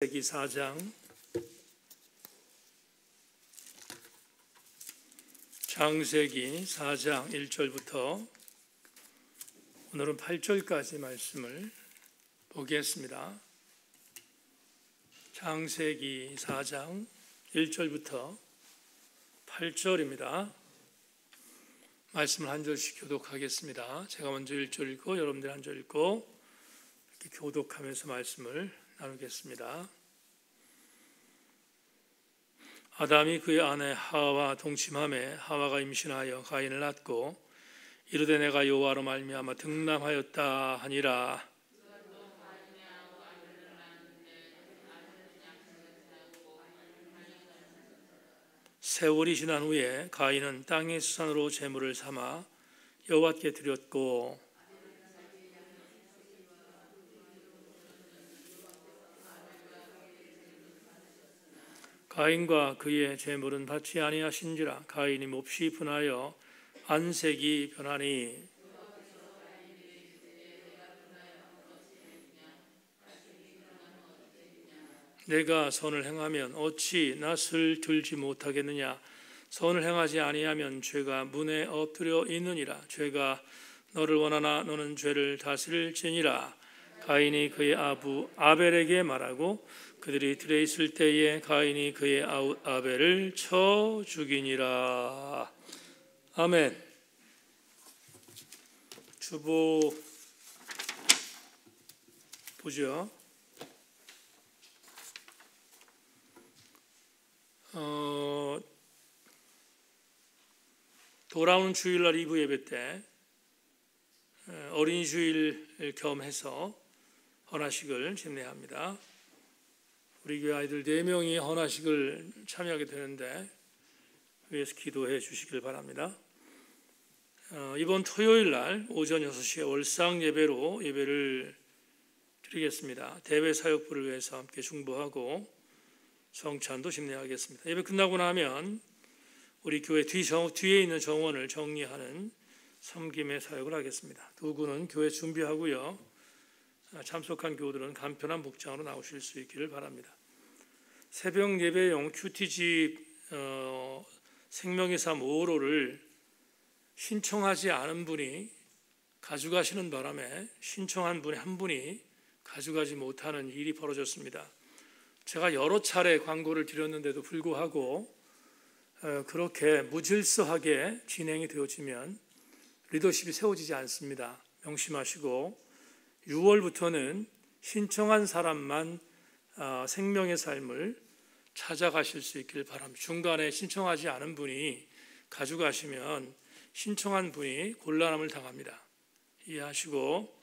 창세기 4장 창세기 4장 1절부터 오늘은 8절까지 말씀을 보겠습니다. 창세기 4장 1절부터 8절입니다. 말씀을 한 절씩 교독하겠습니다. 제가 먼저 1절 읽고 여러분들 한 절 읽고 이렇게 교독하면서 말씀을 나누겠습니다. 아담이 그의 아내 하와와 동침하매 하와가 임신하여 가인을 낳고 이르되 내가 여호와로 말미암아 등남하였다 하니라. 세월이 지난 후에 가인은 땅의 수산으로 제물을 삼아 여호와께 드렸고 가인과 그의 제물은 받지 아니하신지라. 가인이 몹시 분하여 안색이 변하니 내가 선을 행하면 어찌 낯을 들지 못하겠느냐. 선을 행하지 아니하면 죄가 문에 엎드려 있느니라. 죄가 너를 원하나 너는 죄를 다스릴지니라. 가인이 그의 아부 아벨에게 말하고 그들이 들에 있을 때에 가인이 그의 아벨을 쳐 죽이니라. 아멘. 주보 보죠. 돌아오는 주일날 2부 예배 때 어린이 주일 겸해서 헌화식을 집례합니다. 우리 교회 아이들 4명이 헌화식을 참여하게 되는데 위해서 기도해 주시길 바랍니다. 이번 토요일 날 오전 6시에 월상 예배로 예배를 드리겠습니다. 대외 사역부를 위해서 함께 중보하고 성찬도 집례하겠습니다. 예배 끝나고 나면 우리 교회 뒤에 있는 정원을 정리하는 섬김의 사역을 하겠습니다. 두 군은 교회 준비하고요. 참석한 교우들은 간편한 복장으로 나오실 수 있기를 바랍니다. 새벽 예배용 큐티집 생명의 삶 5호로를 신청하지 않은 분이 가져가시는 바람에 신청한 분의 한 분이 가져가지 못하는 일이 벌어졌습니다. 제가 여러 차례 광고를 드렸는데도 불구하고 그렇게 무질서하게 진행이 되어지면 리더십이 세워지지 않습니다. 명심하시고 6월부터는 신청한 사람만 생명의 삶을 찾아가실 수 있길 바랍니다. 중간에 신청하지 않은 분이 가져가시면 신청한 분이 곤란함을 당합니다. 이해하시고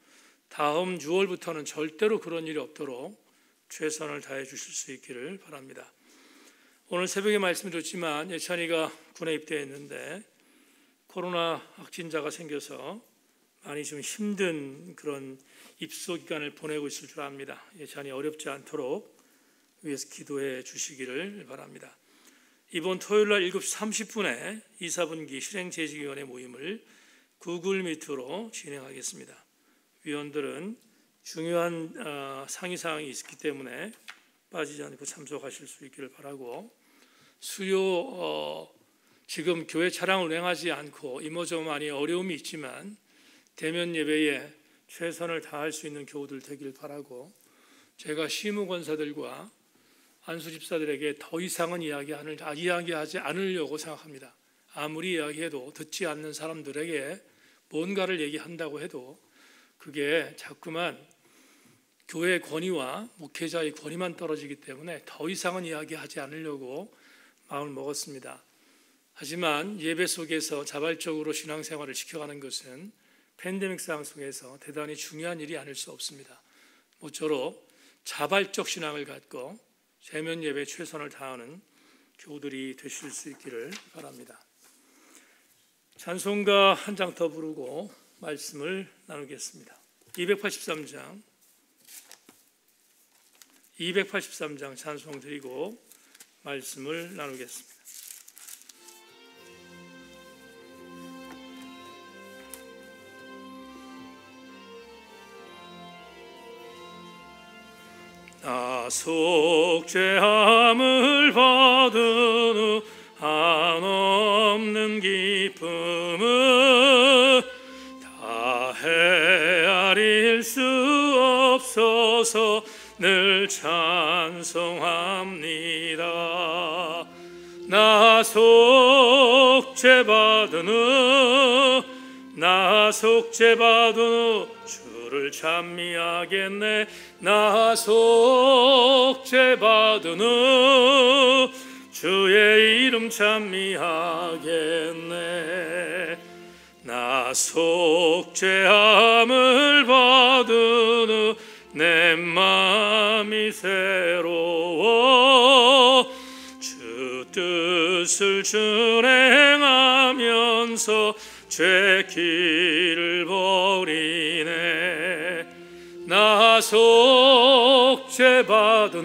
다음 6월부터는 절대로 그런 일이 없도록 최선을 다해 주실 수 있기를 바랍니다. 오늘 새벽에 말씀드렸지만 예찬이가 군에 입대했는데 코로나 확진자가 생겨서 많이 좀 힘든 그런 입소 기간을 보내고 있을 줄 압니다. 예찬이 어렵지 않도록 위해서 기도해 주시기를 바랍니다. 이번 토요일 날 7시 30분에 이사분기 실행재직위원회 모임을 구글 미트로 진행하겠습니다. 위원들은 중요한 상의사항이 있기 때문에 빠지지 않고 참석하실 수 있기를 바라고 수요 지금 교회 차량을 운행하지 않고 이모저모 많이 어려움이 있지만 대면 예배에 최선을 다할 수 있는 교우들 되길 바라고 제가 시무권사들과 안수집사들에게 더 이상은 이야기하지 않으려고 생각합니다. 아무리 이야기해도 듣지 않는 사람들에게 뭔가를 얘기한다고 해도 그게 자꾸만 교회의 권위와 목회자의 권위만 떨어지기 때문에 더 이상은 이야기하지 않으려고 마음을 먹었습니다. 하지만 예배 속에서 자발적으로 신앙생활을 지켜가는 것은 팬데믹 상황 속에서 대단히 중요한 일이 아닐 수 없습니다. 모쪼록 자발적 신앙을 갖고 대면 예배에 최선을 다하는 교우들이 되실 수 있기를 바랍니다. 찬송가 한 장 더 부르고 말씀을 나누겠습니다. 283장 찬송 드리고 말씀을 나누겠습니다. 나 속죄함을 받은 후 한없는 기쁨을 다 헤아릴 수 없어서 늘 찬송합니다. 나 속죄받은 후 나 속죄받은 후 주를 찬미하겠네. 나 속죄받은 후 주의 이름 찬미하겠네. 나 속죄함을 받은 후 내 맘이 새로워 주 뜻을 준행하면서 죄 길을 버리네. 나 속죄받은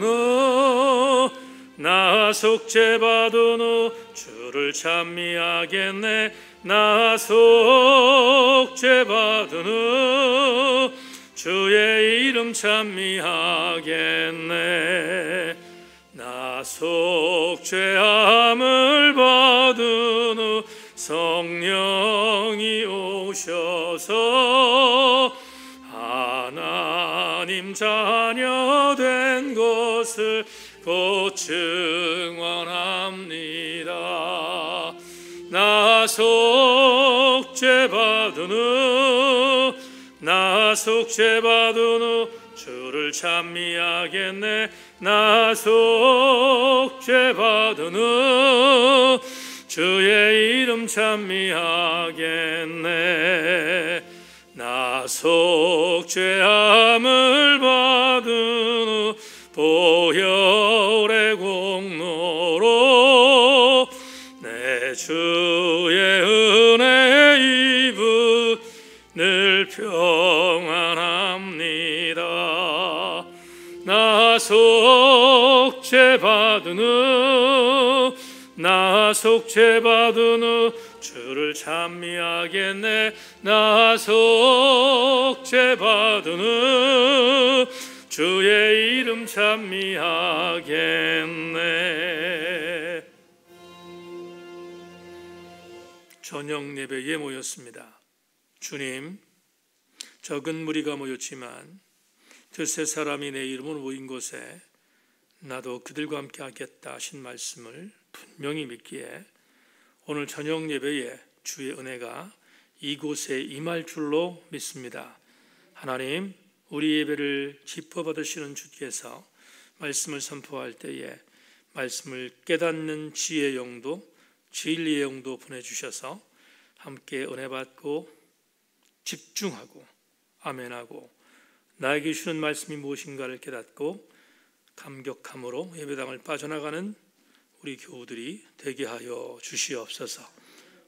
후 나 속죄받은 후 주를 찬미하겠네. 나 속죄받은 후 주의 이름 찬미하겠네. 나 속죄함을 받은 후 성령이 오셔서 하나님 자녀 된 것을 곧 증언합니다. 나 속죄받은 후 나 속죄받은 후 주를 찬미하겠네. 나 속죄받은 후 주의 이름 찬미하겠네. 나 속죄함을 받은 후 보혈의 공로로 내 주의 은혜 입은 늘 평안합니다. 나 속죄받은 후 나 속죄받은 후 주를 찬미하겠네. 나 속죄받은 후 주의 이름 찬미하겠네. 저녁 예배에 모였습니다. 주님, 적은 무리가 모였지만 두세 사람이 내 이름으로 모인 곳에 나도 그들과 함께 하겠다 하신 말씀을 분명히 믿기에 오늘 저녁 예배에 주의 은혜가 이곳에 임할 줄로 믿습니다. 하나님, 우리 예배를 기뻐 받으시는 주께서 말씀을 선포할 때에 말씀을 깨닫는 지혜의 영도, 진리의 영도 보내주셔서 함께 은혜 받고 집중하고 아멘하고 나에게 주는 말씀이 무엇인가를 깨닫고 감격함으로 예배당을 빠져나가는 우리 교우들이 되게 하여 주시옵소서.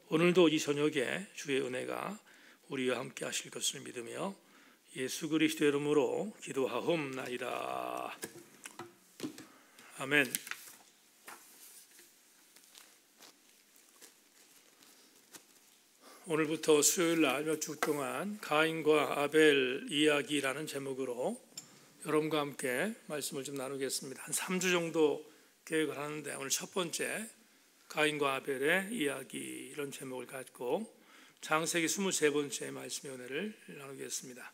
오늘도 이 저녁에 주의 은혜가 우리와 함께 하실 것을 믿으며 예수 그리스도의 이름으로 기도하옵나이다. 아멘. 오늘부터 수요일 날 몇 주 동안 가인과 아벨 이야기라는 제목으로 여러분과 함께 말씀을 좀 나누겠습니다. 한 3주 정도 계획을 하는데 오늘 첫 번째 가인과 아벨의 이야기 이런 제목을 갖고 창세기 23번째 말씀의 은혜를 나누겠습니다.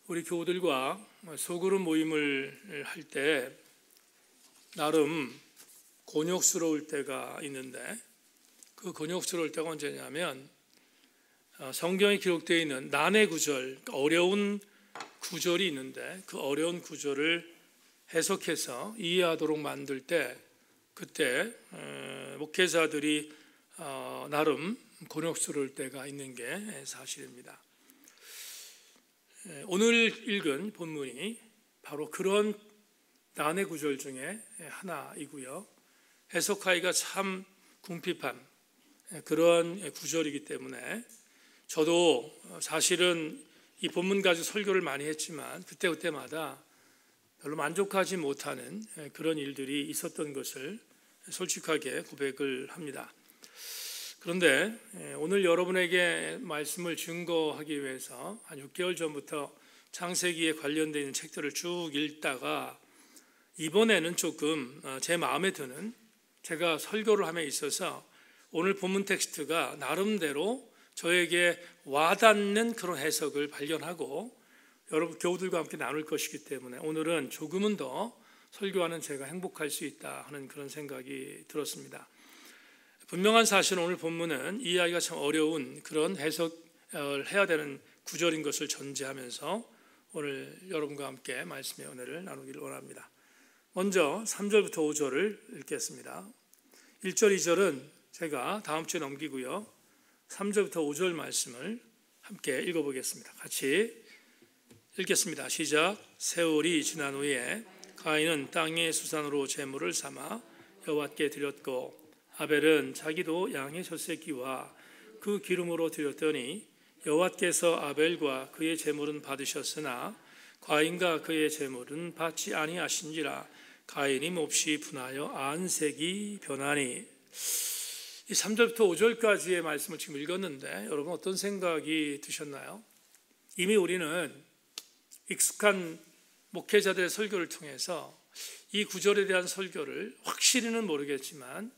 우리 교우들과 소그룹 모임을 할 때 나름 곤욕스러울 때가 있는데 그 곤욕스러울 때가 언제냐면 성경에 기록되어 있는 난해 구절, 어려운 구절이 있는데 그 어려운 구절을 해석해서 이해하도록 만들 때 그때 목회자들이 나름 곤욕스러울 때가 있는 게 사실입니다. 오늘 읽은 본문이 바로 그런 난해 구절 중에 하나이고요. 해석하기가 참 궁핍한 그러한 구절이기 때문에 저도 사실은 이 본문 가지고 설교를 많이 했지만 그때마다 별로 만족하지 못하는 그런 일들이 있었던 것을 솔직하게 고백을 합니다. 그런데 오늘 여러분에게 말씀을 증거하기 위해서 한 6개월 전부터 창세기에 관련되어 있는 책들을 쭉 읽다가 이번에는 조금 제 마음에 드는, 제가 설교를 함에 있어서 오늘 본문 텍스트가 나름대로 저에게 와닿는 그런 해석을 발견하고 여러분 교우들과 함께 나눌 것이기 때문에 오늘은 조금은 더 설교하는 제가 행복할 수 있다 하는 그런 생각이 들었습니다. 분명한 사실은 오늘 본문은 이해하기가 참 어려운 그런 해석을 해야 되는 구절인 것을 전제하면서 오늘 여러분과 함께 말씀의 은혜를 나누기를 원합니다. 먼저 3절부터 5절을 읽겠습니다. 1절, 2절은 제가 다음 주에 넘기고요. 3절부터 5절 말씀을 함께 읽어보겠습니다. 같이 읽겠습니다. 시작. 세월이 지난 후에 가인은 땅의 수산으로 제물을 삼아 여호와께 드렸고 아벨은 자기도 양의 젖새끼와 그 기름으로 드렸더니 여호와께서 아벨과 그의 제물은 받으셨으나 가인과 그의 제물은 받지 아니하신지라. 가인이 몹시 분하여 안색이 변하니. 이 3절부터 5절까지의 말씀을 지금 읽었는데 여러분 어떤 생각이 드셨나요? 이미 우리는 익숙한 목회자들의 설교를 통해서 이 구절에 대한 설교를 확실히는 모르겠지만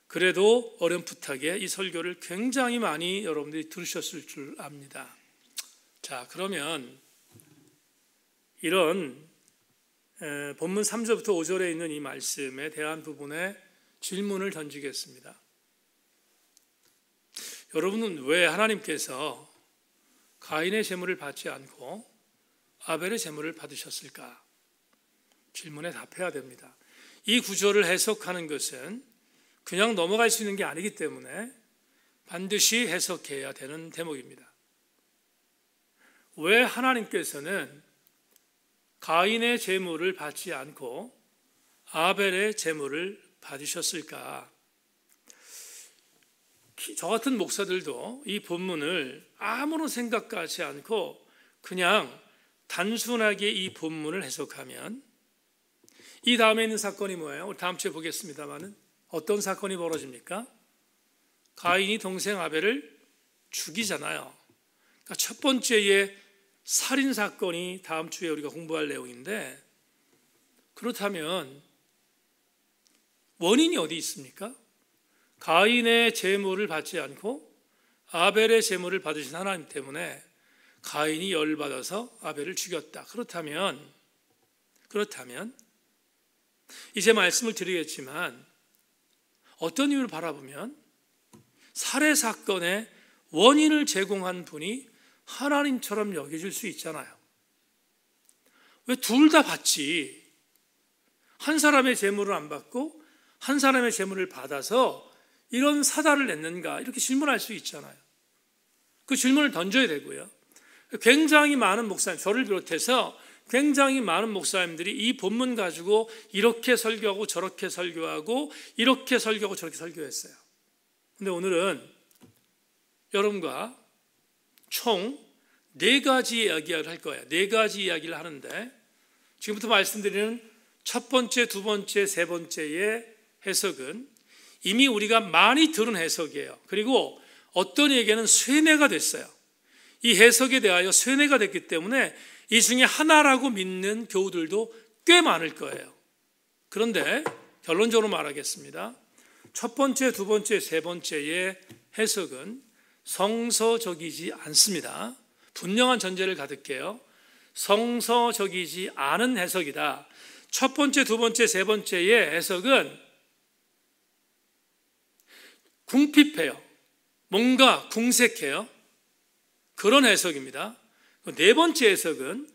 그래도 어렴풋하게 이 설교를 굉장히 많이 여러분들이 들으셨을 줄 압니다. 자, 그러면 이런 본문 3절부터 5절에 있는 이 말씀에 대한 부분에 질문을 던지겠습니다. 여러분은 왜 하나님께서 가인의 제물을 받지 않고 아벨의 제물을 받으셨을까? 질문에 답해야 됩니다. 이 구절을 해석하는 것은 그냥 넘어갈 수 있는 게 아니기 때문에 반드시 해석해야 되는 대목입니다. 왜 하나님께서는 가인의 제물을 받지 않고 아벨의 제물을 받으셨을까? 저 같은 목사들도 이 본문을 아무런 생각하지 않고 그냥 단순하게 이 본문을 해석하면 이 다음에 있는 사건이 뭐예요? 우리 다음 주에 보겠습니다만은 어떤 사건이 벌어집니까? 가인이 동생 아벨을 죽이잖아요. 그러니까 첫 번째의 살인 사건이 다음 주에 우리가 공부할 내용인데, 그렇다면 원인이 어디 있습니까? 가인의 제물을 받지 않고 아벨의 제물을 받으신 하나님 때문에 가인이 열받아서 아벨을 죽였다. 그렇다면 이제 말씀을 드리겠지만 어떤 이유를 바라보면 살해 사건의 원인을 제공한 분이 하나님처럼 여겨질 수 있잖아요. 왜 둘 다 받지? 한 사람의 제물을 안 받고 한 사람의 제물을 받아서 이런 사달을 냈는가? 이렇게 질문할 수 있잖아요. 그 질문을 던져야 되고요. 굉장히 많은 목사님, 저를 비롯해서 굉장히 많은 목사님들이 이 본문 가지고 이렇게 설교하고 저렇게 설교하고 이렇게 설교하고 저렇게 설교했어요. 근데 오늘은 여러분과 총 4가지 이야기를 할 거예요. 4가지 이야기를 하는데 지금부터 말씀드리는 첫 번째, 두 번째, 세 번째의 해석은 이미 우리가 많이 들은 해석이에요. 그리고 어떤 에게는 쇠뇌가 됐어요. 이 해석에 대하여 쇠뇌가 됐기 때문에 이 중에 하나라고 믿는 교우들도 꽤 많을 거예요. 그런데 결론적으로 말하겠습니다. 첫 번째, 두 번째, 세 번째의 해석은 성서적이지 않습니다. 분명한 전제를 가득해요. 성서적이지 않은 해석이다. 첫 번째, 두 번째, 세 번째의 해석은 궁핍해요. 뭔가 궁색해요. 그런 해석입니다. 네 번째 해석은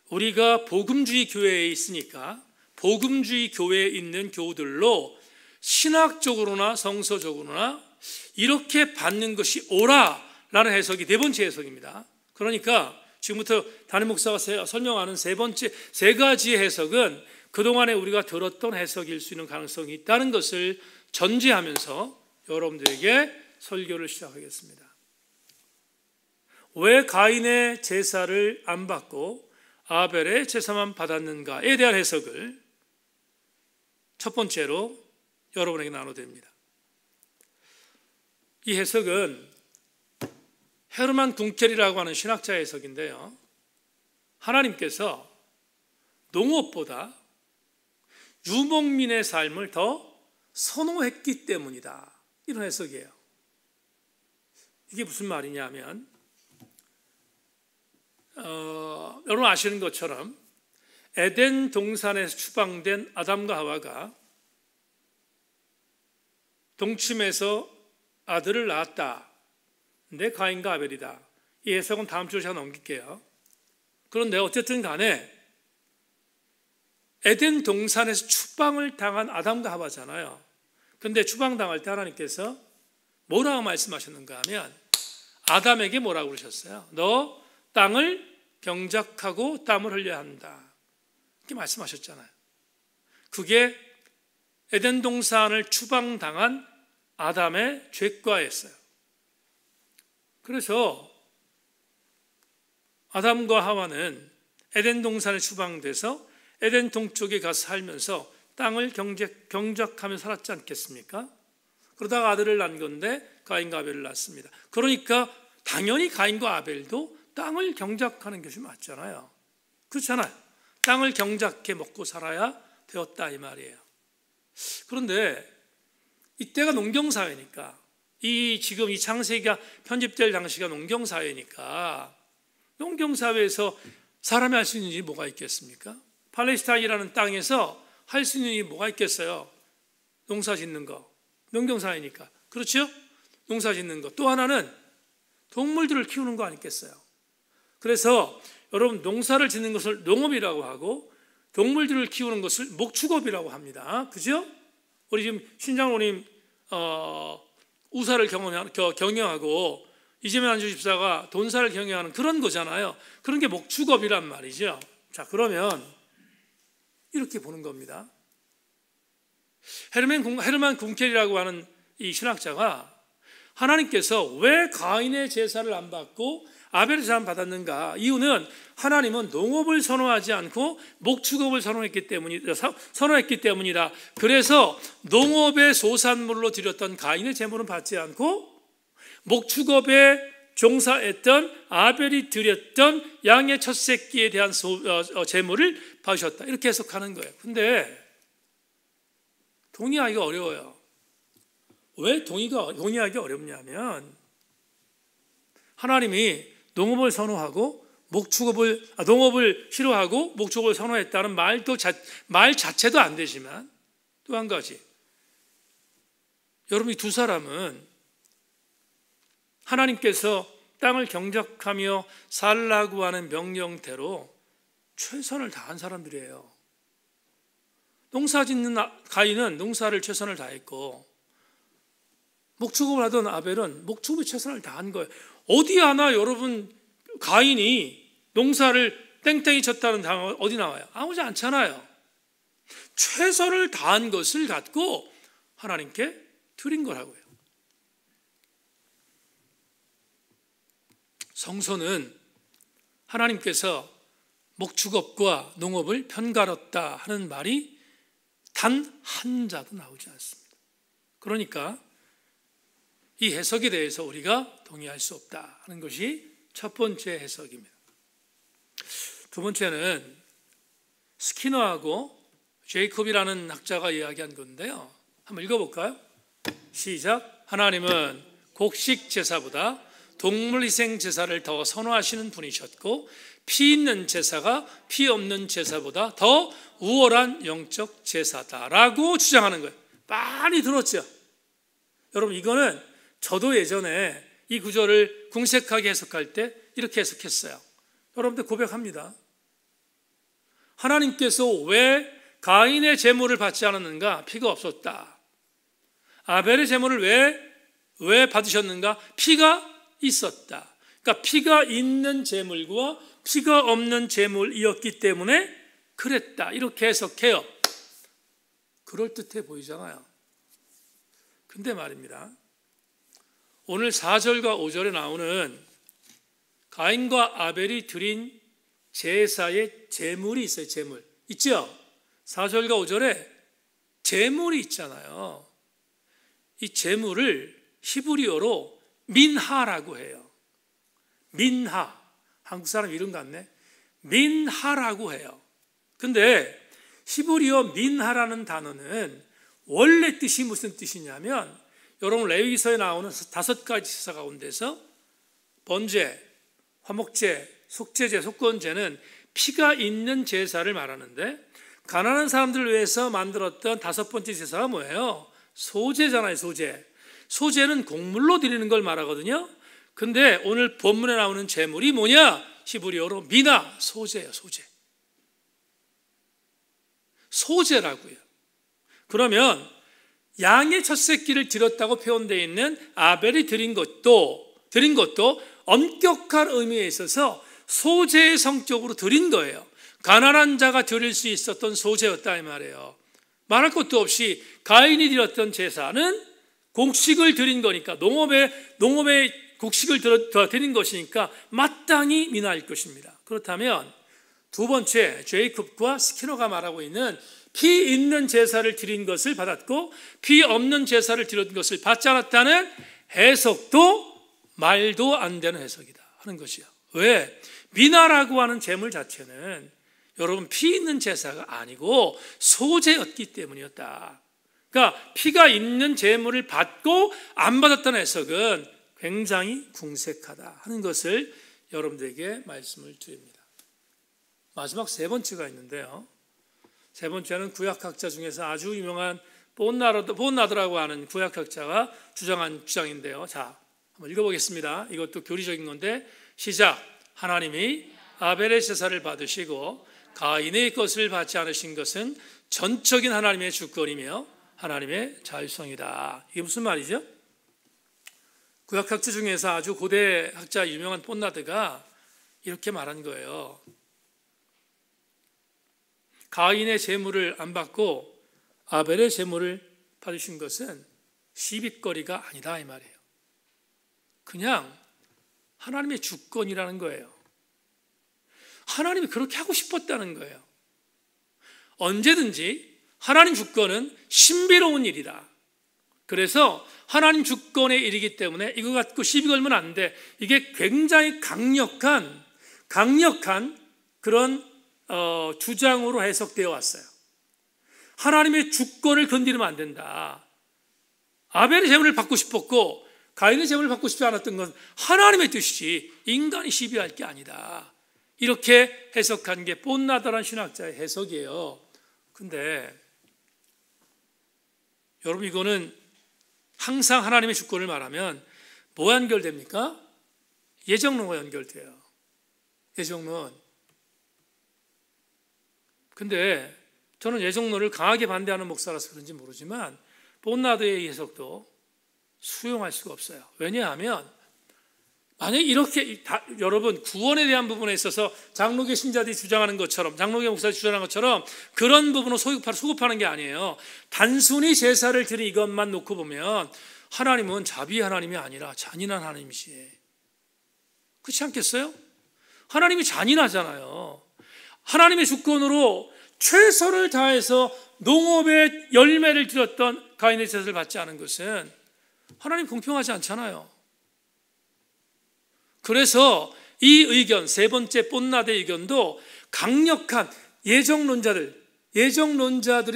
우리가 복음주의 교회에 있으니까 복음주의 교회에 있는 교우들로 신학적으로나 성서적으로나 이렇게 받는 것이 옳아라는 해석이 네 번째 해석입니다. 그러니까 지금부터 담임 목사가 설명하는 세 가지의 해석은 그동안에 우리가 들었던 해석일 수 있는 가능성이 있다는 것을 전제하면서 여러분들에게 설교를 시작하겠습니다. 왜 가인의 제사를 안 받고 아벨의 제사만 받았는가에 대한 해석을 첫 번째로 여러분에게 나눠드립니다. 이 해석은 헤르만 둥켈이라고 하는 신학자의 해석인데요. 하나님께서 농업보다 유목민의 삶을 더 선호했기 때문이다. 이런 해석이에요. 이게 무슨 말이냐면 여러분 아시는 것처럼 에덴 동산에서 추방된 아담과 하와가 동침해서 아들을 낳았다. 내 가인과 아벨이다. 이 해석은 다음 주로 제가 넘길게요. 그런데 어쨌든 간에 에덴 동산에서 추방을 당한 아담과 하와잖아요. 근데 추방당할 때 하나님께서 뭐라고 말씀하셨는가 하면 아담에게 뭐라고 그러셨어요? 너 땅을 경작하고 땀을 흘려야 한다. 이렇게 말씀하셨잖아요. 그게 에덴 동산을 추방당한 아담의 죄과였어요. 그래서 아담과 하와는 에덴 동산에 추방돼서 에덴 동쪽에 가서 살면서 땅을 경작하며 살았지 않겠습니까? 그러다가 아들을 낳은 건데 가인과 아벨을 낳습니다. 그러니까 당연히 가인과 아벨도 땅을 경작하는 것이 맞잖아요. 그렇잖아요. 땅을 경작해 먹고 살아야 되었다 이 말이에요. 그런데 이때가 농경사회니까 지금 이 창세기가 편집될 당시가 농경사회니까 농경사회에서 사람이 할 수 있는 일이 뭐가 있겠습니까? 팔레스타인이라는 땅에서 할 수 있는 일이 뭐가 있겠어요? 농사 짓는 거. 농경사회니까. 그렇죠? 농사 짓는 거. 또 하나는 동물들을 키우는 거 아니겠어요? 그래서 여러분 농사를 짓는 것을 농업이라고 하고 동물들을 키우는 것을 목축업이라고 합니다. 그죠? 우리 지금 신장로님 우사를 경영하고 이재명 안주집사가 돈사를 경영하는 그런 거잖아요. 그런 게 목축업이란 말이죠. 자, 그러면 이렇게 보는 겁니다. 헤르만 궁켈이라고 하는 이 신학자가 하나님께서 왜 가인의 제사를 안 받고 아벨의 제사를 받았는가? 이유는 하나님은 농업을 선호하지 않고 목축업을 선호했기 때문이다. 그래서 농업의 소산물로 드렸던 가인의 제물은 받지 않고 목축업에 종사했던 아벨이 드렸던 양의 첫 새끼에 대한 제물을 받으셨다. 이렇게 해석하는 거예요. 근데 동의하기가 어려워요. 왜 동의하기 어렵냐면 하나님이 농업을 선호하고 농업을 싫어하고 목축업을 선호했다는 말 자체도 안 되지만 또 한 가지, 여러분 이 두 사람은 하나님께서 땅을 경작하며 살라고 하는 명령대로 최선을 다한 사람들이에요. 농사 짓는 가인은 농사를 최선을 다했고 목축업을 하던 아벨은 목축업에 최선을 다한 거예요. 어디 하나 여러분 가인이 농사를 땡땡이 쳤다는 단어가 어디 나와요? 나오지 않잖아요. 최선을 다한 것을 갖고 하나님께 드린 거라고요. 성서는 하나님께서 목축업과 농업을 편가렀다 하는 말이 단 한 자도 나오지 않습니다. 그러니까 이 해석에 대해서 우리가 동의할 수 없다 하는 것이 첫 번째 해석입니다. 두 번째는 스키너하고 제이콥이라는 학자가 이야기한 건데요. 한번 읽어볼까요? 시작. 하나님은 곡식 제사보다 동물 희생 제사를 더 선호하시는 분이셨고 피 있는 제사가 피 없는 제사보다 더 우월한 영적 제사다라고 주장하는 거예요. 많이 들었죠? 여러분 이거는 저도 예전에 이 구절을 궁색하게 해석할 때 이렇게 해석했어요. 여러분들 고백합니다. 하나님께서 왜 가인의 제물을 받지 않았는가? 피가 없었다. 아벨의 제물을 왜 받으셨는가? 피가 있었다. 그러니까 피가 있는 제물과 피가 없는 제물이었기 때문에 그랬다. 이렇게 해석해요. 그럴듯해 보이잖아요. 근데 말입니다. 오늘 4절과 5절에 나오는 가인과 아벨이 드린 제사의 제물이 있어요. 제물. 있죠? 4절과 5절에 제물이 있잖아요. 이 제물을 히브리어로 민하라고 해요. 민하. 한국 사람 이름 같네. 민하라고 해요. 근데 히브리어 민하라는 단어는 원래 뜻이 무슨 뜻이냐면, 여러분 레위기서에 나오는 5가지 제사 가운데서 번제, 화목제, 속죄제, 속건제는 피가 있는 제사를 말하는데, 가난한 사람들을 위해서 만들었던 5번째 제사가 뭐예요? 소제잖아요. 소제. 소제는 곡물로 드리는 걸 말하거든요. 근데 오늘 본문에 나오는 제물이 뭐냐? 히브리어로 미나, 소제예요. 소제. 소제라고요. 그러면 양의 첫 새끼를 드렸다고 표현되어 있는 아벨이 드린 것도 엄격한 의미에 있어서 소제의 성격으로 드린 거예요. 가난한 자가 드릴 수 있었던 소제였다 이 말이에요. 말할 것도 없이 가인이 드렸던 제사는 곡식을 드린 거니까, 농업의 곡식을 드린 것이니까 마땅히 미나일 것입니다. 그렇다면 두 번째, 제이콥과 스키너가 말하고 있는 피 있는 제사를 드린 것을 받았고 피 없는 제사를 드린 것을 받지 않았다는 해석도 말도 안 되는 해석이다 하는 것이요. 왜? 미나라고 하는 제물 자체는 여러분 피 있는 제사가 아니고 소제였기 때문이었다. 그러니까 피가 있는 제물을 받고 안 받았다는 해석은 굉장히 궁색하다 하는 것을 여러분들에게 말씀을 드립니다. 마지막 세 번째가 있는데요. 세 번째는 구약학자 중에서 아주 유명한 본나드라고 하는 구약학자가 주장한 주장인데요. 자, 한번 읽어보겠습니다. 이것도 교리적인 건데, 시작. 하나님이 아벨의 제사를 받으시고 가인의 것을 받지 않으신 것은 전적인 하나님의 주권이며 하나님의 자율성이다. 이게 무슨 말이죠? 구약학자 중에서 아주 고대 학자 유명한 본나드가 이렇게 말한 거예요. 가인의 제물을 안 받고 아벨의 제물을 받으신 것은 시비거리가 아니다 이 말이에요. 그냥 하나님의 주권이라는 거예요. 하나님이 그렇게 하고 싶었다는 거예요. 언제든지 하나님 주권은 신비로운 일이다. 그래서 하나님 주권의 일이기 때문에 이거 갖고 시비 걸면 안 돼. 이게 굉장히 강력한 그런 주장으로 해석되어 왔어요. 하나님의 주권을 건드리면 안 된다. 아벨의 제물을 받고 싶었고 가인의 제물을 받고 싶지 않았던 건 하나님의 뜻이지 인간이 시비할 게 아니다. 이렇게 해석한 게 본나다라는 신학자의 해석이에요. 근데 여러분, 이거는 항상 하나님의 주권을 말하면 뭐와 연결됩니까? 예정론과 연결돼요. 예정론. 근데 저는 예정론을 강하게 반대하는 목사라서 그런지 모르지만 본나드의 해석도 수용할 수가 없어요. 왜냐하면 만약에 이렇게 여러분 구원에 대한 부분에 있어서 장로교 신자들이 주장하는 것처럼, 장로교 목사들이 주장하는 것처럼 그런 부분을 소급하는 게 아니에요. 단순히 제사를 드린 이것만 놓고 보면 하나님은 자비 하나님이 아니라 잔인한 하나님이시. 그렇지 않겠어요? 하나님이 잔인하잖아요. 하나님의 주권으로 최선을 다해서 농업의 열매를 드렸던 가인의 제사를 받지 않은 것은 하나님 공평하지 않잖아요. 그래서 이 의견, 세 번째 본나드의 의견도 강력한 예정론자들이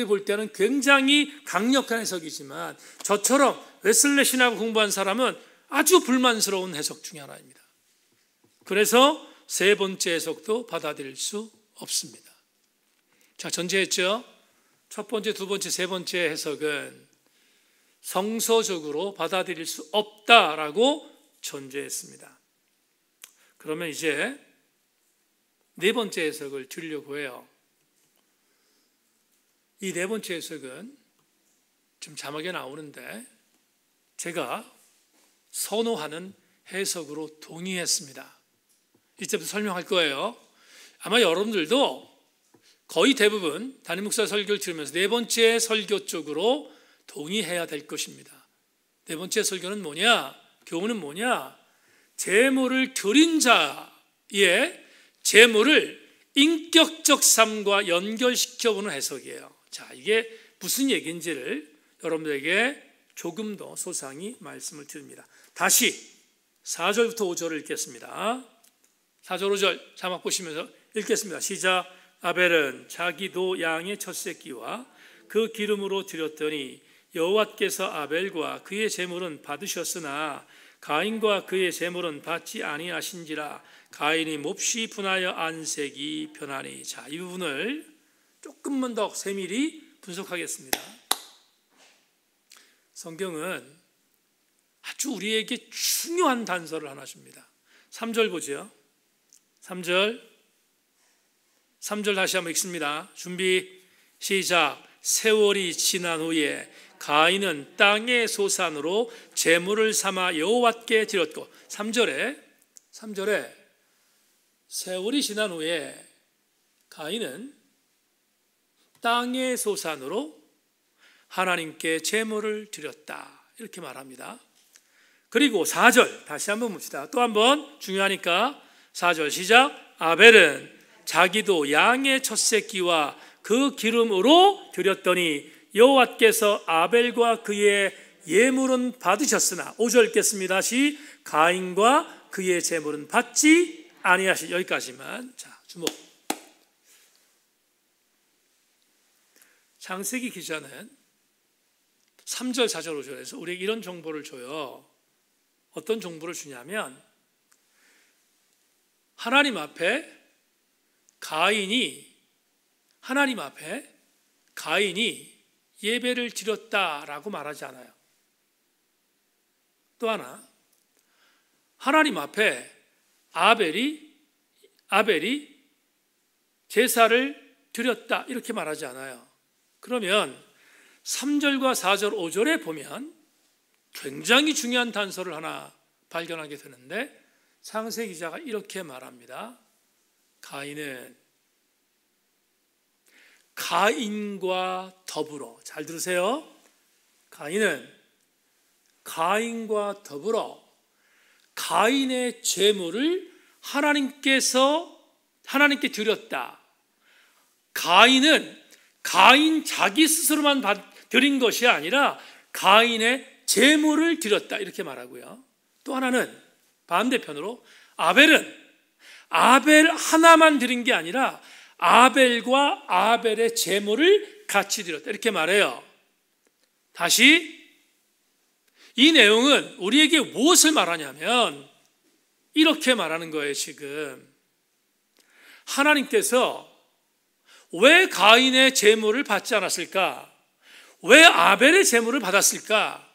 볼 때는 굉장히 강력한 해석이지만 저처럼 웨슬레 신학을 공부한 사람은 아주 불만스러운 해석 중에 하나입니다. 그래서 세 번째 해석도 받아들일 수 없습니다. 자, 전제했죠? 첫 번째, 두 번째, 세 번째 해석은 성서적으로 받아들일 수 없다라고 전제했습니다. 그러면 이제 네 번째 해석을 드리려고 해요. 이 네 번째 해석은 좀 자막에 나오는데 제가 선호하는 해석으로 동의했습니다. 이제부터 설명할 거예요. 아마 여러분들도 거의 대부분 담임 목사 설교를 들으면서 네 번째 설교 쪽으로 동의해야 될 것입니다. 네 번째 설교는 뭐냐? 교훈은 뭐냐? 제물을 드린 자의 제물을 인격적 삶과 연결시켜보는 해석이에요. 자, 이게 무슨 얘기인지를 여러분들에게 조금 더 소상히 말씀을 드립니다. 다시 4절부터 5절을 읽겠습니다. 4절 5절 자막 보시면서 읽겠습니다. 시작. 아벨은 자기도 양의 첫 새끼와 그 기름으로 드렸더니 여호와께서 아벨과 그의 제물은 받으셨으나 가인과 그의 제물은 받지 아니하신지라. 가인이 몹시 분하여 안색이 변하니. 자, 이 부분을 조금만 더 세밀히 분석하겠습니다. 성경은 아주 우리에게 중요한 단서를 하나 줍니다. 3절 보죠. 3절 다시 한번 읽습니다. 준비 시작. 세월이 지난 후에 가인은 땅의 소산으로 제물을 삼아 여호와께 드렸고. 3절에 세월이 지난 후에 가인은 땅의 소산으로 하나님께 제물을 드렸다, 이렇게 말합니다. 그리고 4절 다시 한번 봅시다. 또 한번 중요하니까 4절 시작. 아벨은 자기도 양의 첫 새끼와 그 기름으로 드렸더니 여호와께서 아벨과 그의 예물은 받으셨으나. 5절 읽겠습니다. 다시. 가인과 그의 제물은 받지 아니하시. 여기까지만. 자, 주목. 창세기 기자는 3절, 4절, 5절에서 우리에게 이런 정보를 줘요. 어떤 정보를 주냐면 하나님 앞에 가인이 예배를 드렸다라고 말하지 않아요. 또 하나, 하나님 앞에 아벨이 제사를 드렸다, 이렇게 말하지 않아요. 그러면 3절과 4절, 5절에 보면 굉장히 중요한 단서를 하나 발견하게 되는데, 창세 기자가 이렇게 말합니다. 가인과 더불어. 잘 들으세요. 가인은 가인과 더불어 가인의 제물을 하나님께 드렸다. 가인은 가인 자기 스스로만 드린 것이 아니라 가인의 제물을 드렸다, 이렇게 말하고요. 또 하나는 반대편으로 아벨은 아벨 하나만 드린 게 아니라 아벨과 아벨의 제물을 같이 드렸다, 이렇게 말해요. 다시, 이 내용은 우리에게 무엇을 말하냐면 이렇게 말하는 거예요. 지금 하나님께서 왜 가인의 제물을 받지 않았을까? 왜 아벨의 제물을 받았을까?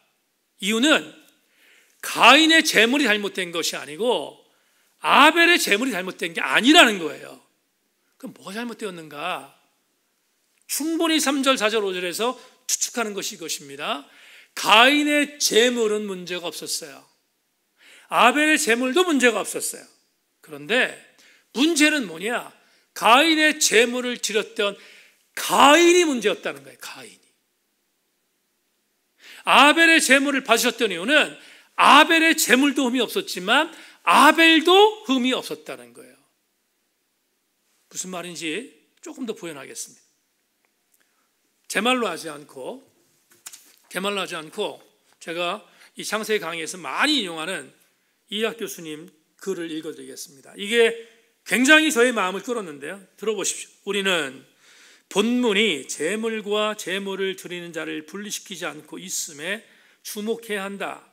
이유는 가인의 제물이 잘못된 것이 아니고 아벨의 제물이 잘못된 게 아니라는 거예요. 그럼 뭐가 잘못되었는가? 충분히 3절, 4절, 5절에서 추측하는 것이 이것입니다. 가인의 제물은 문제가 없었어요. 아벨의 제물도 문제가 없었어요. 그런데 문제는 뭐냐? 가인의 제물을 드렸던 가인이 문제였다는 거예요. 가인이. 아벨의 제물을 받으셨던 이유는 아벨의 제물도 흠이 없었지만 아벨도 흠이 없었다는 거예요. 무슨 말인지 조금 더 부연하겠습니다. 제 말로 하지 않고 제가 이 창세기 강의에서 많이 인용하는 이학 교수님 글을 읽어드리겠습니다. 이게 굉장히 저의 마음을 끌었는데요. 들어보십시오. 우리는 본문이 제물과 제물을 드리는 자를 분리시키지 않고 있음에 주목해야 한다.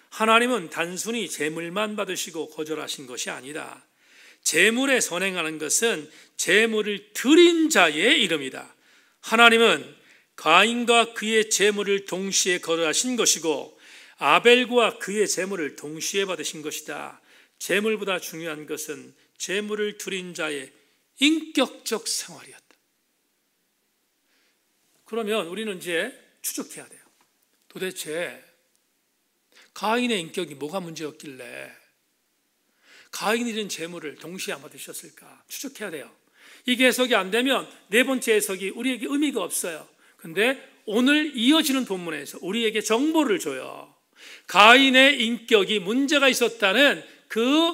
하나님은 단순히 제물만 받으시고 거절하신 것이 아니다. 제물에 선행하는 것은 제물을 드린 자의 이름이다. 하나님은 가인과 그의 제물을 동시에 거절하신 것이고 아벨과 그의 제물을 동시에 받으신 것이다. 제물보다 중요한 것은 제물을 드린 자의 인격적 생활이었다. 그러면 우리는 이제 추적해야 돼요. 도대체 가인의 인격이 뭐가 문제였길래 가인이 드린 제물을 동시에 안 받으셨을까? 추적해야 돼요. 이게 해석이 안 되면 네 번째 해석이 우리에게 의미가 없어요. 근데 오늘 이어지는 본문에서 우리에게 정보를 줘요. 가인의 인격이 문제가 있었다는 그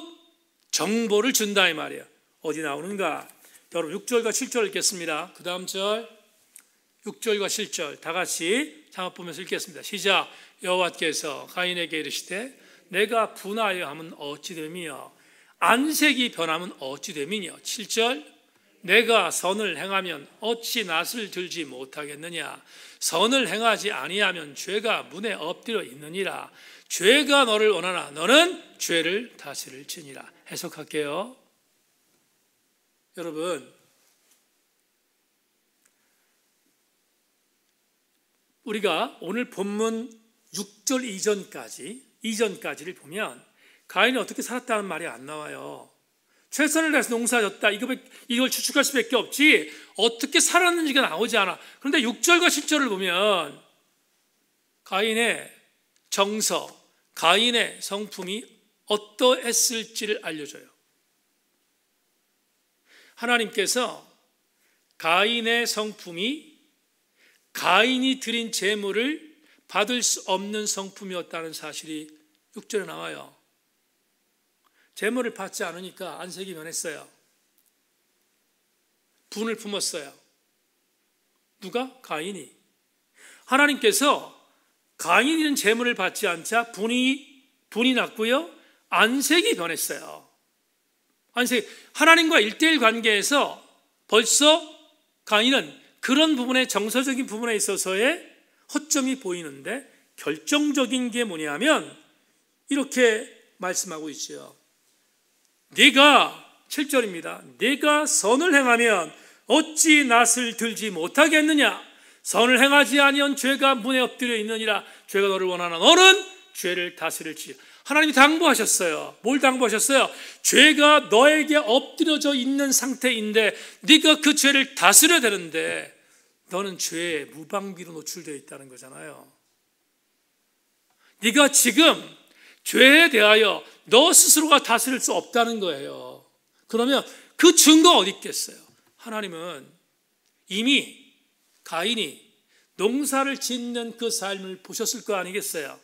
정보를 준다 이 말이에요. 어디 나오는가? 여러분 6절과 7절 읽겠습니다. 그 다음 절 6절과 7절 다 같이 장합 보면서 읽겠습니다. 시작. 여호와께서 가인에게 이르시되 내가 분하여 하면 어찌 됨이요 안색이 변하면 어찌 됨이뇨. 7절 내가 선을 행하면 어찌 낯을 들지 못하겠느냐. 선을 행하지 아니하면 죄가 문에 엎드려 있느니라. 죄가 너를 원하나 너는 죄를 다스릴지니라. 해석할게요. 여러분, 우리가 오늘 본문 6절 이전까지를 보면 가인이 어떻게 살았다는 말이 안 나와요. 최선을 다해서 농사졌다, 이걸 추측할 수밖에 없지 어떻게 살았는지가 나오지 않아. 그런데 6절과 7절을 보면 가인의 정서, 가인의 성품이 어떠했을지를 알려줘요. 하나님께서 가인의 성품이 가인이 드린 제물을 받을 수 없는 성품이었다는 사실이 6절에 나와요. 제물을 받지 않으니까 안색이 변했어요. 분을 품었어요. 누가? 가인이. 하나님께서 가인이 드린 제물을 받지 않자 분이 났고요, 안색이 변했어요. 하나님과 1:1 관계에서 벌써 가인은 그런 부분에, 정서적인 부분에 있어서의 허점이 보이는데 결정적인 게 뭐냐면 이렇게 말씀하고 있죠. 네가, 7절입니다. 네가 선을 행하면 어찌 낯을 들지 못하겠느냐. 선을 행하지 아니한 죄가 문에 엎드려 있느니라. 죄가 너를 원하나 너는 죄를 다스릴지. 하나님이 당부하셨어요. 뭘 당부하셨어요? 죄가 너에게 엎드려져 있는 상태인데 네가 그 죄를 다스려야 되는데 너는 죄에 무방비로 노출되어 있다는 거잖아요. 네가 지금 죄에 대하여 너 스스로가 다스릴 수 없다는 거예요. 그러면 그 증거가 어디 있겠어요? 하나님은 이미 가인이 농사를 짓는 그 삶을 보셨을 거 아니겠어요?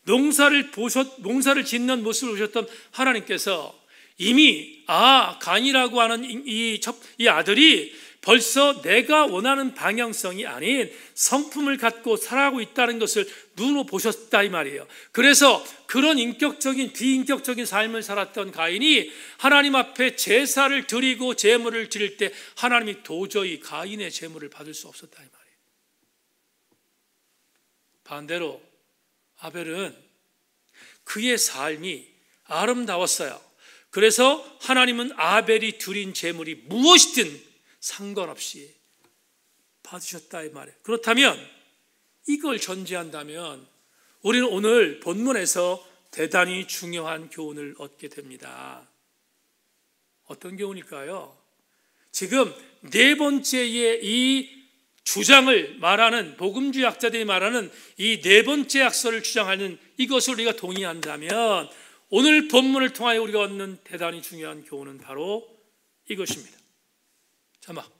농사를 짓는 모습을 보셨던 하나님께서 이미 가인이라고 하는 이 아들이 벌써 내가 원하는 방향성이 아닌 성품을 갖고 살아가고 있다는 것을 눈으로 보셨다 이 말이에요. 그래서 그런 비인격적인 삶을 살았던 가인이 하나님 앞에 제사를 드리고 제물을 드릴 때 하나님이 도저히 가인의 제물을 받을 수 없었다 이 말이에요. 반대로 아벨은 그의 삶이 아름다웠어요. 그래서 하나님은 아벨이 드린 제물이 무엇이든 상관없이 받으셨다 이 말이에요. 그렇다면 이걸 전제한다면 우리는 오늘 본문에서 대단히 중요한 교훈을 얻게 됩니다. 어떤 교훈일까요? 지금 네 번째의 이 주장을 말하는, 복음주의 학자들이 말하는 이 네 번째 약설을 주장하는 이것을 우리가 동의한다면 오늘 본문을 통하여 우리가 얻는 대단히 중요한 교훈은 바로 이것입니다. 자막.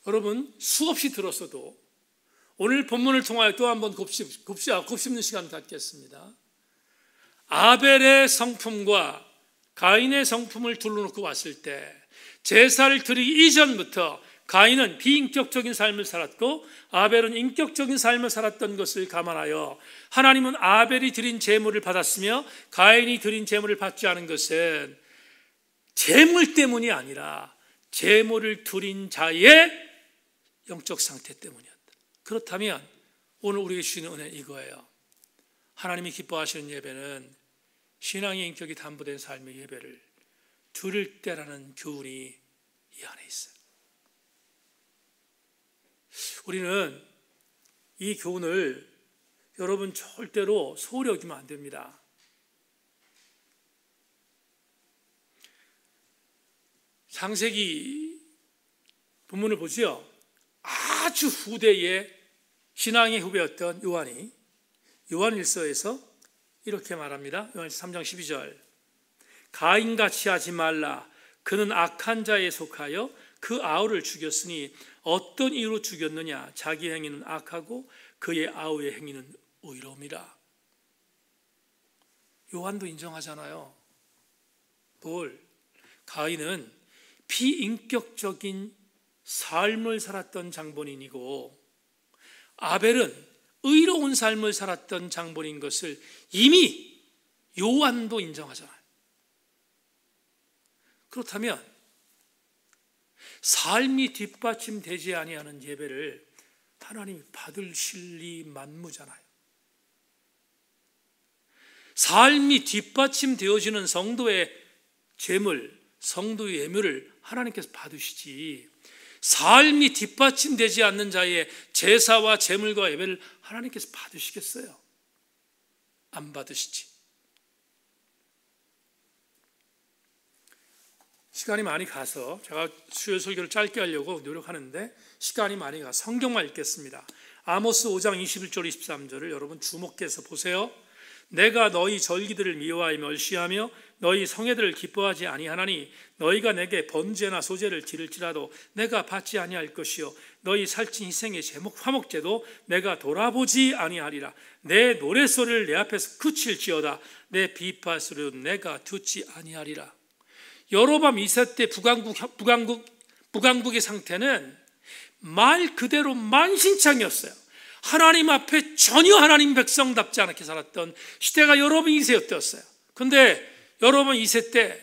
여러분 수없이 들었어도 오늘 본문을 통하여 또 한번 곱씹는 시간 갖겠습니다. 아벨의 성품과 가인의 성품을 둘러놓고 봤을 때 제사를 드리기 이전부터 가인은 비인격적인 삶을 살았고 아벨은 인격적인 삶을 살았던 것을 감안하여 하나님은 아벨이 드린 제물을 받았으며 가인이 드린 제물을 받지 않은 것은 제물 때문이 아니라 제물을 드린 자의 영적 상태 때문이었다. 그렇다면 오늘 우리에게 주시는 은혜는 이거예요. 하나님이 기뻐하시는 예배는 신앙의 인격이 담보된 삶의 예배를 드릴 때라는 교훈이 이 안에 있어요. 우리는 이 교훈을 여러분 절대로 소홀히 여기면 안 됩니다. 창세기 본문을 보죠. 아주 후대의 신앙의 후배였던 요한이 요한일서에서 이렇게 말합니다. 요한일서 3장 12절. 가인같이 하지 말라. 그는 악한 자에 속하여 그 아우를 죽였으니 어떤 이유로 죽였느냐. 자기 행위는 악하고 그의 아우의 행위는 의로움이라. 요한도 인정하잖아요. 뭘? 가인은 비인격적인 삶을 살았던 장본인이고 아벨은 의로운 삶을 살았던 장본인 것을 이미 요한도 인정하잖아요. 그렇다면 삶이 뒷받침되지 아니하는 예배를 하나님이 받으실 리 만무잖아요. 삶이 뒷받침되어지는 성도의 재물, 성도의 예물을 하나님께서 받으시지, 삶이 뒷받침되지 않는 자의 제사와 재물과 예배를 하나님께서 받으시겠어요? 안 받으시지. 시간이 많이 가서 제가 수요 설교를 짧게 하려고 노력하는데 시간이 많이 가서 성경만 읽겠습니다. 아모스 5장 21절 23절을 여러분 주목해서 보세요. 내가 너희 절기들을 미워하여 멸시하며 너희 성회들을 기뻐하지 아니하나니 너희가 내게 번제나 소제를 드릴지라도 내가 받지 아니할 것이요 너희 살찐 희생의 제목 화목제도 내가 돌아보지 아니하리라. 내 노랫소리를 내 앞에서 그칠지어다 내 비파 소리를 내가 듣지 아니하리라. 여로밤 2세 때 북왕국의 상태는 말 그대로 만신창이었어요. 하나님 앞에 전혀 하나님 백성답지 않게 살았던 시대가 여로밤 2세였어요. 그런데 여로밤 2세 때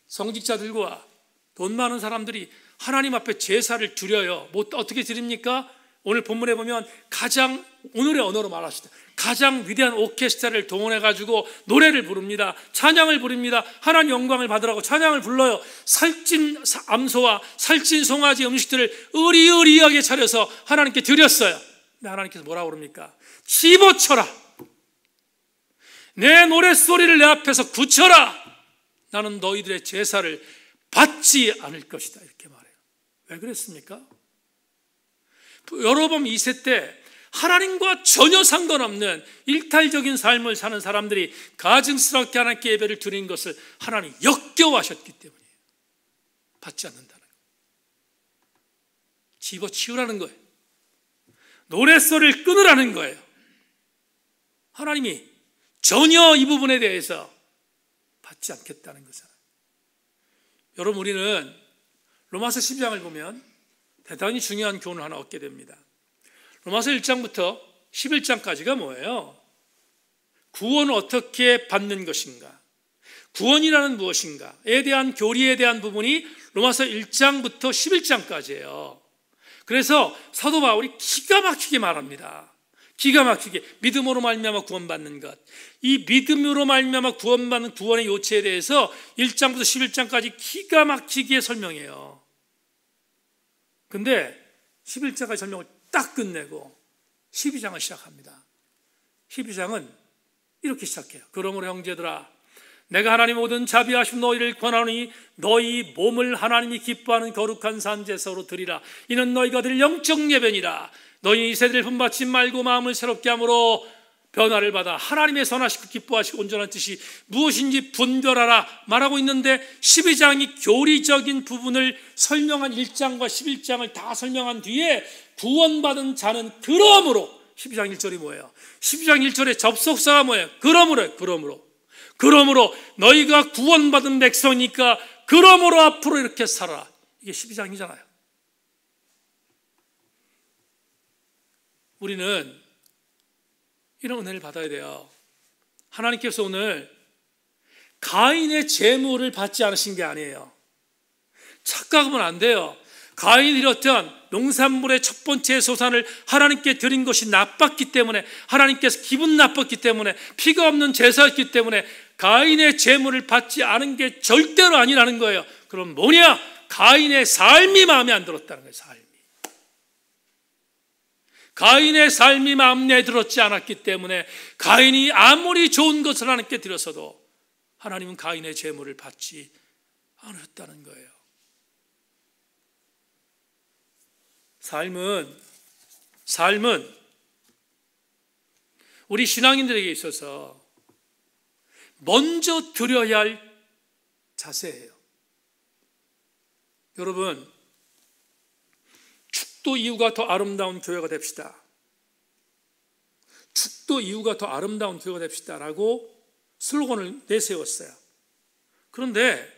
성직자들과 돈 많은 사람들이 하나님 앞에 제사를 드려요. 뭐 어떻게 드립니까? 오늘 본문에 보면 가장, 오늘의 언어로 말하시다, 가장 위대한 오케스트라를 동원해가지고 노래를 부릅니다. 찬양을 부릅니다. 하나님 영광을 받으라고 찬양을 불러요. 살찐 암소와 살찐 송아지 음식들을 의리의리하게 차려서 하나님께 드렸어요. 근데 하나님께서 뭐라고 그럽니까? 집어쳐라. 내 노랫소리를 내 앞에서 굳혀라. 나는 너희들의 제사를 받지 않을 것이다. 이렇게 말해요. 왜 그랬습니까? 여로밤 2세 때 하나님과 전혀 상관없는 일탈적인 삶을 사는 사람들이 가증스럽게 하나님께 예배를 드린 것을 하나님이 역겨워하셨기 때문이에요. 받지 않는다는 거예요. 집어치우라는 거예요. 노랫소리를 끊으라는 거예요. 하나님이 전혀 이 부분에 대해서 받지 않겠다는 거잖아요. 여러분, 우리는 로마서 12장을 보면 대단히 중요한 교훈을 하나 얻게 됩니다. 로마서 1장부터 11장까지가 뭐예요? 구원을 어떻게 받는 것인가, 구원이라는 무엇인가에 대한 교리에 대한 부분이 로마서 1장부터 11장까지예요. 그래서 사도 바울이 기가 막히게 말합니다. 기가 막히게 믿음으로 말미암아 구원받는 것, 이 믿음으로 말미암아 구원받는 구원의 요체에 대해서 1장부터 11장까지 기가 막히게 설명해요. 근데 11장까지 설명을 딱 끝내고 12장을 시작합니다. 12장은 이렇게 시작해요. 그러므로 형제들아, 내가 하나님 모든 자비하심 너희를 권하노니 너희 몸을 하나님이 기뻐하는 거룩한 산제사로 드리라. 이는 너희가 드릴 영적 예배니라. 너희 이 세대를 분받지 말고 마음을 새롭게 함으로 변화를 받아 하나님의 선하시고 기뻐하시고 온전한 뜻이 무엇인지 분별하라 말하고 있는데, 12장이 교리적인 부분을 설명한 1장과 11장을 다 설명한 뒤에 구원받은 자는 그러므로, 12장 1절이 뭐예요? 12장 1절의 접속사가 뭐예요? 그러므로 너희가 구원받은 백성이니까 그러므로 앞으로 이렇게 살아라. 이게 12장이잖아요. 우리는 이런 은혜를 받아야 돼요. 하나님께서 오늘 가인의 제물을 받지 않으신 게 아니에요. 착각하면 안 돼요. 가인이 드렸던 농산물의 첫 번째 소산을 하나님께 드린 것이 나빴기 때문에, 하나님께서 기분 나빴기 때문에, 피가 없는 제사였기 때문에 가인의 제물을 받지 않은 게 절대로 아니라는 거예요. 그럼 뭐냐? 가인의 삶이 마음에 안 들었다는 거예요. 가인의 삶이 마음에 들었지 않았기 때문에 가인이 아무리 좋은 것을 하나님께 드렸어도 하나님은 가인의 제물을 받지 않으셨다는 거예요. 삶은 우리 신앙인들에게 있어서 먼저 드려야 할 자세예요. 여러분, 축도 이후가 더 아름다운 교회가 됩시다. 축도 이후가 더 아름다운 교회가 됩시다 라고 슬로건을 내세웠어요. 그런데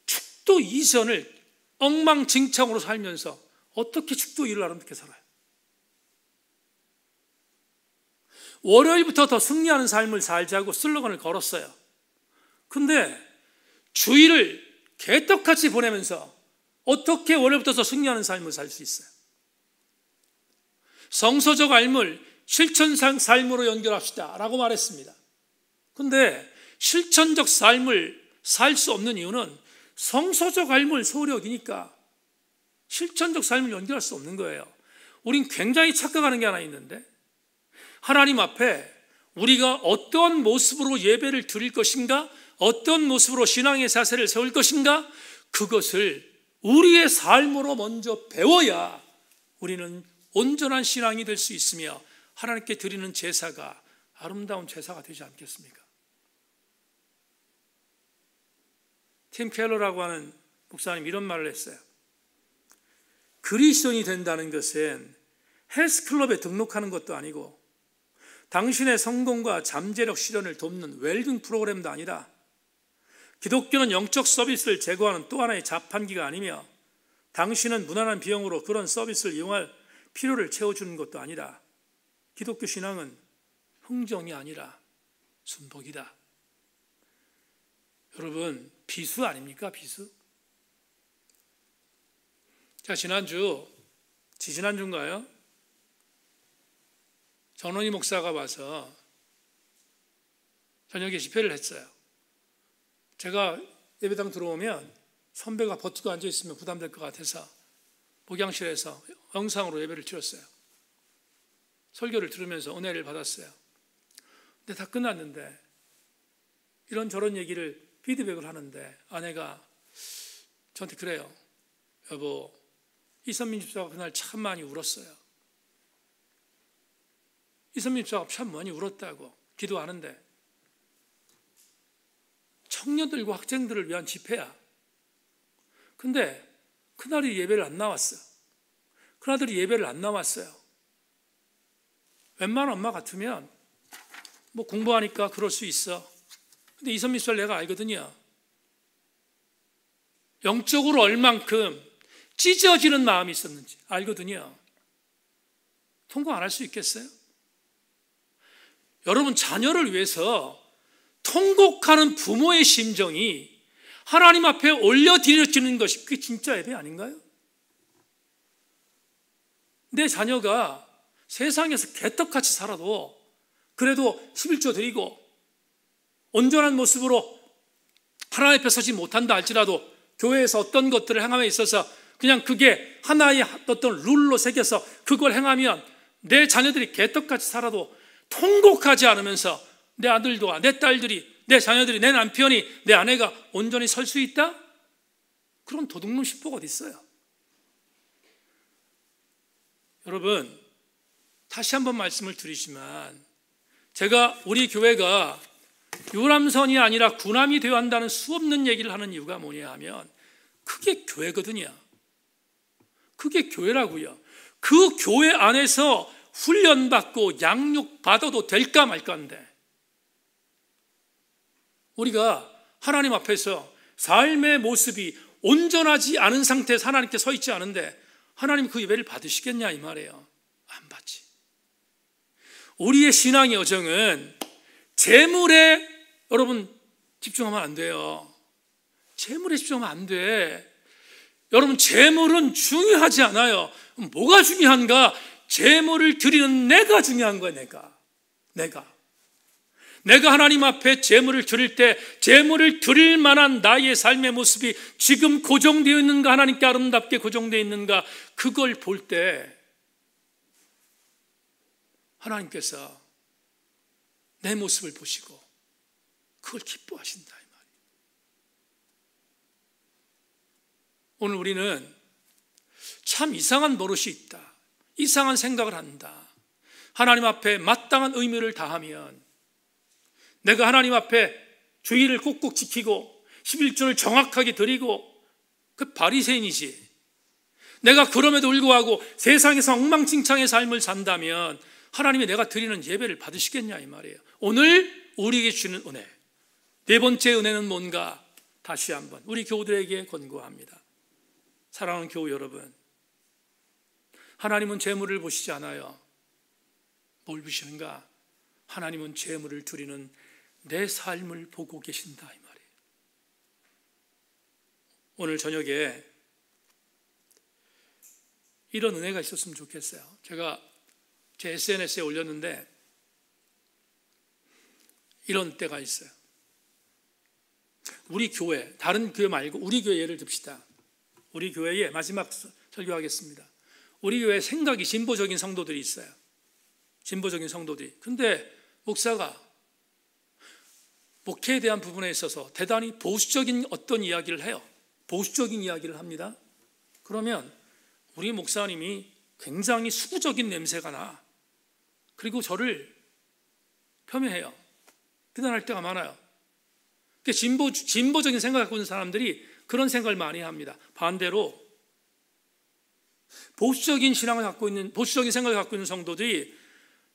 축도 이전을 엉망진창으로 살면서 어떻게 축도 이후를 아름답게 살아요? 월요일부터 더 승리하는 삶을 살자고 슬로건을 걸었어요. 근데 주일을 개떡같이 보내면서 어떻게 월요일부터 더 승리하는 삶을 살 수 있어요? 성서적 삶을 실천적 삶으로 연결합시다 라고 말했습니다. 근데 실천적 삶을 살 수 없는 이유는 성서적 삶을 소홀히 여기니까 실천적 삶을 연결할 수 없는 거예요. 우린 굉장히 착각하는 게 하나 있는데, 하나님 앞에 우리가 어떤 모습으로 예배를 드릴 것인가, 어떤 모습으로 신앙의 자세를 세울 것인가, 그것을 우리의 삶으로 먼저 배워야 우리는 온전한 신앙이 될 수 있으며 하나님께 드리는 제사가 아름다운 제사가 되지 않겠습니까? 팀 켈러라고 하는 목사님 이런 말을 했어요. 그리스도인이 된다는 것은 헬스클럽에 등록하는 것도 아니고 당신의 성공과 잠재력 실현을 돕는 웰빙 프로그램도 아니라 기독교는 영적 서비스를 제공하는 또 하나의 자판기가 아니며 당신은 무난한 비용으로 그런 서비스를 이용할 필요를 채워주는 것도 아니라 기독교 신앙은 흥정이 아니라 순복이다. 여러분, 비수 아닙니까? 비수? 자, 지지난주인가요? 전원희 목사가 와서 저녁에 집회를 했어요. 제가 예배당 들어오면 선배가 버티고 앉아있으면 부담될 것 같아서 목양실에서 영상으로 예배를 드렸어요. 설교를 들으면서 은혜를 받았어요. 근데 다 끝났는데 이런저런 얘기를 피드백을 하는데 아내가 저한테 그래요. 여보, 이선민 집사가 그날 참 많이 울었어요. 이선민 집사가 참 많이 울었다고 기도하는데 청년들과 학생들을 위한 집회야. 근데 그날이 예배를 안 나왔어. 그날들이 예배를 안 나왔어요. 웬만한 엄마 같으면 뭐 공부하니까 그럴 수 있어. 근데 이선민 집사를 내가 알거든요. 영적으로 얼만큼 찢어지는 마음이 있었는지 알거든요. 통곡 안 할 수 있겠어요? 여러분, 자녀를 위해서 통곡하는 부모의 심정이 하나님 앞에 올려드려지는 것이 그게 진짜 예배 아닌가요? 내 자녀가 세상에서 개떡같이 살아도 그래도 11조 드리고 온전한 모습으로 하나님 앞에 서지 못한다 할지라도 교회에서 어떤 것들을 행함에 있어서 그냥 그게 하나의 어떤 룰로 새겨서 그걸 행하면 내 자녀들이 개떡같이 살아도 통곡하지 않으면서 내 아들도 내 딸들이 내 자녀들이 내 남편이 내 아내가 온전히 설 수 있다? 그런 도둑놈 싶어가 어디 있어요? 여러분, 다시 한번 말씀을 드리지만 제가 우리 교회가 유람선이 아니라 군함이 되어야 한다는 수없는 얘기를 하는 이유가 뭐냐 하면 그게 교회거든요. 그게 교회라고요. 그 교회 안에서 훈련받고 양육받아도 될까 말까인데 우리가 하나님 앞에서 삶의 모습이 온전하지 않은 상태에서 하나님께 서 있지 않은데 하나님 그 예배를 받으시겠냐 이 말이에요. 안 받지. 우리의 신앙의 여정은 재물에 여러분 집중하면 안 돼요. 재물에 집중하면 안 돼. 여러분, 재물은 중요하지 않아요. 뭐가 중요한가? 재물을 드리는 내가 중요한 거예요. 내가 하나님 앞에 재물을 드릴 때 재물을 드릴 만한 나의 삶의 모습이 지금 고정되어 있는가, 하나님께 아름답게 고정되어 있는가, 그걸 볼 때 하나님께서 내 모습을 보시고 그걸 기뻐하신다 이 말이에요. 오늘 우리는 참 이상한 버릇이 있다, 이상한 생각을 한다. 하나님 앞에 마땅한 의무를 다하면 내가 하나님 앞에 주의를 꼭꼭 지키고 11조를 정확하게 드리고 그 바리새인이지. 내가 그럼에도 불구하고 세상에서 엉망진창의 삶을 산다면 하나님이 내가 드리는 예배를 받으시겠냐 이 말이에요. 오늘 우리에게 주는 은혜, 네 번째 은혜는 뭔가 다시 한번 우리 교우들에게 권고합니다. 사랑하는 교우 여러분, 하나님은 재물을 보시지 않아요. 뭘 보시는가? 하나님은 재물을 드리는 내 삶을 보고 계신다 이 말이에요. 오늘 저녁에 이런 은혜가 있었으면 좋겠어요. 제가 제 SNS에 올렸는데 이런 때가 있어요. 우리 교회, 다른 교회 말고 우리 교회 예를 듭시다. 우리 교회에 마지막 설교하겠습니다. 우리 교회에 생각이 진보적인 성도들이 있어요. 진보적인 성도들이. 근데 목사가 목회에 대한 부분에 있어서 대단히 보수적인 어떤 이야기를 해요. 보수적인 이야기를 합니다. 그러면 우리 목사님이 굉장히 수구적인 냄새가 나. 그리고 저를 폄훼해요. 비난할 때가 많아요. 진보적인 생각을 갖고 있는 사람들이 그런 생각을 많이 합니다. 반대로 보수적인 신앙을 갖고 있는, 보수적인 생각을 갖고 있는 성도들이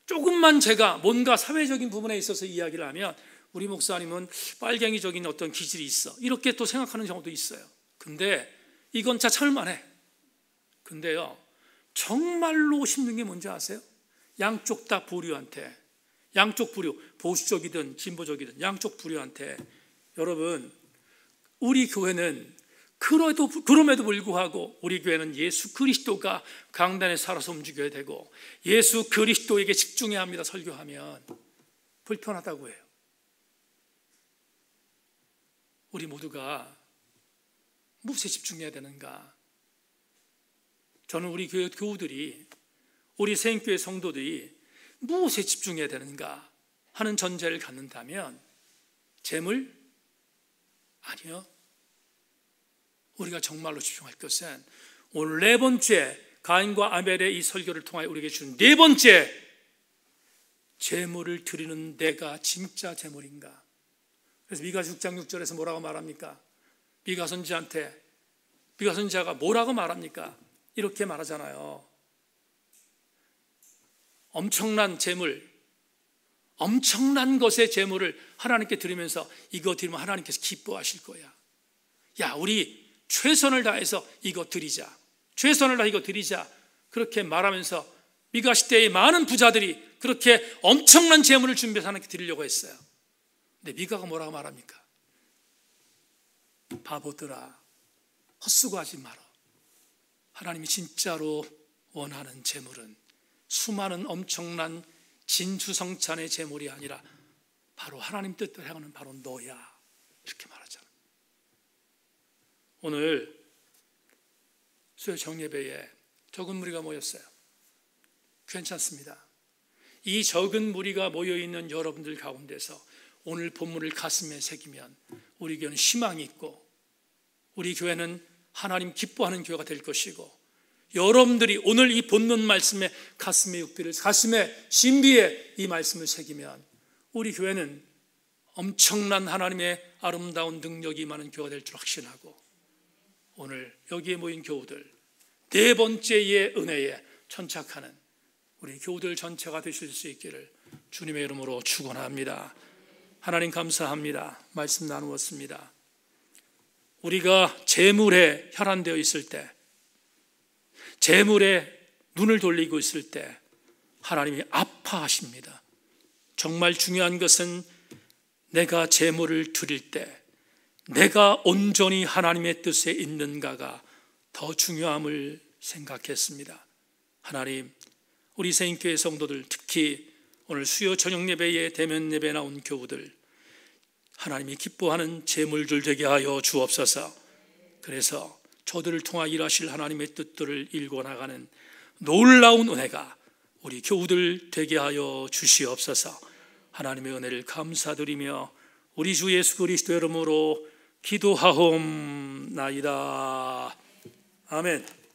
조금만 제가 뭔가 사회적인 부분에 있어서 이야기를 하면 우리 목사님은 빨갱이적인 어떤 기질이 있어, 이렇게 또 생각하는 경우도 있어요. 근데 이건 자 참을만해. 근데요, 정말로 힘든 게 뭔지 아세요? 양쪽 다 부류한테, 양쪽 부류, 보수적이든 진보적이든 양쪽 부류한테, 여러분, 우리 교회는 그럼에도 불구하고 우리 교회는 예수 그리스도가 강단에 살아서 움직여야 되고 예수 그리스도에게 집중해야 합니다. 설교하면 불편하다고 해요. 우리 모두가 무엇에 집중해야 되는가? 저는 우리 교회 교우들이, 우리 세인교회 성도들이 무엇에 집중해야 되는가 하는 전제를 갖는다면 재물? 아니요. 우리가 정말로 집중할 것은 오늘 네 번째, 가인과 아벨의 이 설교를 통하여 우리에게 준 네 번째, 재물을 드리는 내가 진짜 재물인가? 그래서 미가 6장 6절에서 뭐라고 말합니까? 미가 선지자가 뭐라고 말합니까? 이렇게 말하잖아요. 엄청난 재물, 엄청난 것의 재물을 하나님께 드리면서 이거 드리면 하나님께서 기뻐하실 거야. 야, 우리 최선을 다해서 이거 드리자. 최선을 다해 이거 드리자. 그렇게 말하면서 미가 시대의 많은 부자들이 그렇게 엄청난 재물을 준비해서 하나님께 드리려고 했어요. 근데 미가가 뭐라고 말합니까? 바보들아, 헛수고하지 마라. 하나님이 진짜로 원하는 재물은 수많은 엄청난 진수성찬의 재물이 아니라 바로 하나님 뜻대로 행하는 바로 너야. 이렇게 말하잖아. 오늘 수요 정예배에 적은 무리가 모였어요. 괜찮습니다. 이 적은 무리가 모여있는 여러분들 가운데서 오늘 본문을 가슴에 새기면 우리 교회는 희망이 있고 우리 교회는 하나님 기뻐하는 교회가 될 것이고, 여러분들이 오늘 이 본문 말씀에 가슴에 육들을, 가슴에 신비에 이 말씀을 새기면 우리 교회는 엄청난 하나님의 아름다운 능력이 임하는 교회가 될 줄 확신하고, 오늘 여기에 모인 교우들 네 번째의 은혜에 천착하는 우리 교우들 전체가 되실 수 있기를 주님의 이름으로 축원합니다. 하나님 감사합니다. 말씀 나누었습니다. 우리가 재물에 혈안되어 있을 때, 재물에 눈을 돌리고 있을 때 하나님이 아파하십니다. 정말 중요한 것은 내가 재물을 드릴 때 내가 온전히 하나님의 뜻에 있는가가 더 중요함을 생각했습니다. 하나님, 우리 세인교회 성도들, 특히 오늘 수요 저녁 예배에 대면 예배 나온 교우들, 하나님이 기뻐하는 재물들 되게 하여 주옵소서. 그래서 저들을 통하 일하실 하나님의 뜻들을 일궈나가는 놀라운 은혜가 우리 교우들 되게 하여 주시옵소서. 하나님의 은혜를 감사드리며 우리 주 예수 그리스도 이름으로 기도하옵나이다. 아멘.